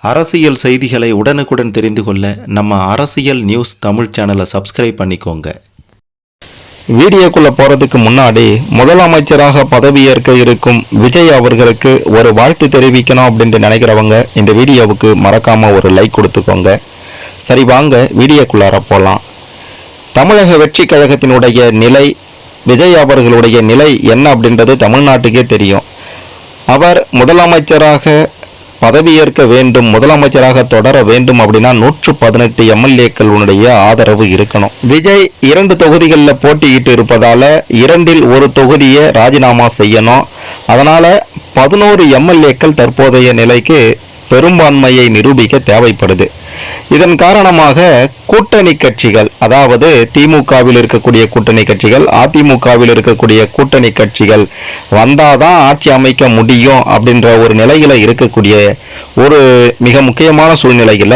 அரசியல் செய்திகளை உடனுக்குடன் தெரிந்து கொள்ள நம்ம அரசியல் நியூஸ் தமிழ் சேனலை சப்ஸ்கிரைப் பண்ணிக்கோங்க. வீடியோக்குள்ள போறதுக்கு முன்னாடி முதலமைச்சராக பதவியேற்க இருக்கும் விஜய் அவர்களுக்கு ஒரு வாழ்த்து தெரிவிக்கணும் அப்படின்ட்டு நினைக்கிறவங்க இந்த வீடியோவுக்கு மறக்காம ஒரு லைக் கொடுத்துக்கோங்க. சரி, வாங்க வீடியோக்குள்ளார போகலாம். தமிழக வெற்றி கழகத்தினுடைய நிலை, விஜய் அவர்களுடைய நிலை என்ன அப்படின்றது தமிழ்நாட்டுக்கே தெரியும். அவர் முதலமைச்சராக பதவியேற்க வேண்டும், முதலமைச்சராக தொடர வேண்டும் அப்படின்னா 118 எம்எல்ஏக்களுடைய ஆதரவு இருக்கணும். விஜய் 2 தொகுதிகளில் போட்டியிட்டு இருப்பதால 2இல் ஒரு தொகுதியை ராஜினாமா செய்யணும். அதனால 11 எம்எல்ஏக்கள் தற்போதைய நிலைக்கு பெரும்பான்மையை நிரூபிக்க தேவைப்படுது. இதன் காரணமாக கூட்டணி கட்சிகள், அதாவது திமுகவில் இருக்கக்கூடிய கூட்டணி கட்சிகள், அதிமுகவில் இருக்கக்கூடிய கூட்டணி கட்சிகள் வந்தாதான் ஆட்சி அமைக்க முடியும் அப்படின்ற ஒரு நிலையில இருக்கக்கூடிய ஒரு மிக முக்கியமான சூழ்நிலையில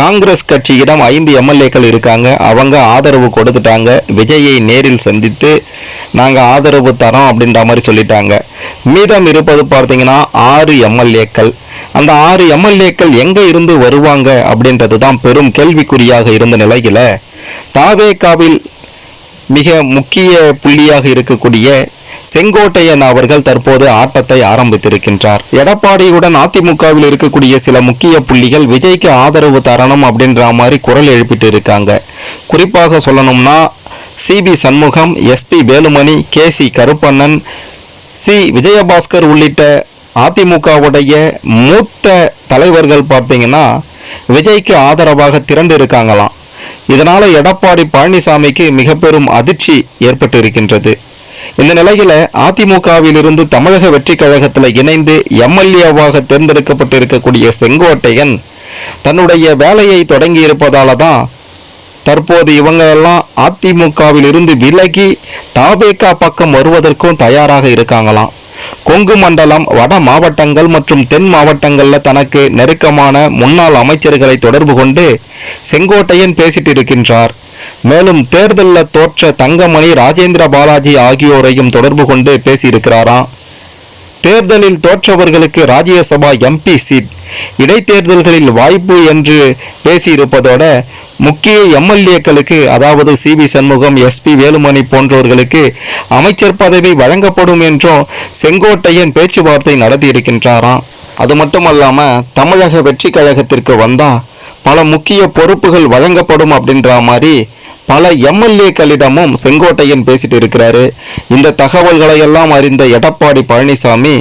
காங்கிரஸ் கட்சியிடம் 5 எம்எல்ஏக்கள் இருக்காங்க. அவங்க ஆதரவு கொடுத்துட்டாங்க. விஜயை நேரில் சந்தித்து நாங்கள் ஆதரவு தரோம் அப்படின்ற மாதிரி சொல்லிட்டாங்க. மீதம் இருப்பது பார்த்தீங்கன்னா 6 எம்எல்ஏக்கள். அந்த 6 எம்எல்ஏக்கள் எங்க இருந்து வருவாங்க அப்படின்றது தான் பெரும் கேள்விக்குறியாக இருந்த நிலையில தாவேகாவில் மிக முக்கிய புள்ளியாக இருக்கக்கூடிய செங்கோட்டையன் அவர்கள் தற்போது ஆட்டத்தை ஆரம்பித்திருக்கின்றார். எடப்பாடியுடன் அதிமுகவில் இருக்கக்கூடிய சில முக்கிய புள்ளிகள் விஜய்க்கு ஆதரவு தரணும் அப்படின்ற மாதிரி குரல் எழுப்பிட்டு இருக்காங்க. குறிப்பாக சொல்லணும்னா சிபி சண்முகம், எஸ்பி வேலுமணி, கேசி கருப்பண்ணன், சி விஜயபாஸ்கர் உள்ளிட்ட அதிமுகவுடைய மூத்த தலைவர்கள் பார்த்தீங்கன்னா விஜய்க்கு ஆதரவாக திரண்டு இருக்காங்களாம். இதனால எடப்பாடி பழனிசாமிக்கு மிக பெரும் அதிர்ச்சி ஏற்பட்டு இருக்கின்றது. இந்த நிலையில அதிமுகவில் இருந்து தமிழக வெற்றி கழகத்தில் இணைந்து எம்எல்ஏவாக தேர்ந்தெடுக்கப்பட்டு இருக்கக்கூடிய செங்கோட்டையன் தன்னுடைய வேலையை தொடங்கி இருப்பதால தான் தற்போது இவங்க எல்லாம் அதிமுகவில் இருந்து விலகி தாவேகா பக்கம் வருவதற்கும் தயாராக இருக்காங்களாம். கொங்கு மண்டலம், வட மாவட்டங்கள் மற்றும் தென் மாவட்டங்களில் தனக்கு நெருக்கமான முன்னாள் அமைச்சர்களை தொடர்பு கொண்டு செங்கோட்டையன் பேசிட்டு இருக்கின்றார். மேலும் தேர்தலில் தோற்ற தங்கமணி, ராஜேந்திர பாலாஜி ஆகியோரையும் தொடர்பு கொண்டு பேசியிருக்கிறாராம். தேர்தலில் தோற்றவர்களுக்கு ராஜ்யசபா எம்பி சீட், இடைத்தேர்தல்களில் வாய்ப்பு என்று பேசியிருப்பதோட முக்கிய எம்எல்ஏக்களுக்கு, அதாவது சிபி சண்முகம், எஸ்பி வேலுமணி போன்றவர்களுக்கு அமைச்சர் பதவி வழங்கப்படும் என்றும் செங்கோட்டையன் பேச்சுவார்த்தை நடத்தி இருக்கின்றாராம். அது மட்டுமல்லாம தமிழக வெற்றி கழகத்திற்கு வந்தா பல முக்கிய பொறுப்புகள் வழங்கப்படும் அப்படின்ற மாதிரி பல எம்எல்ஏக்களிடமும் செங்கோட்டையன் பேசிட்டு இருக்கிறாரு. இந்த தகவல்களை எல்லாம் அறிந்த எடப்பாடி பழனிசாமி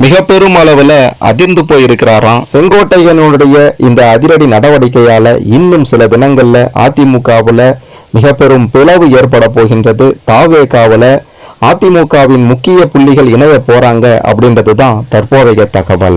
மிக பெரும் அளவில் அதிர்ந்து போயிருக்கிறாராம். செங்கோட்டையனுடைய இந்த அதிரடி நடவடிக்கையால இன்னும் சில தினங்கள்ல அதிமுகவில் மிக பெரும் பிளவு ஏற்பட போகின்றது. தாவேகாவில் அதிமுகவின் முக்கிய புள்ளிகள் இணைய போறாங்க அப்படின்றது தான் தற்போதைய தகவல்.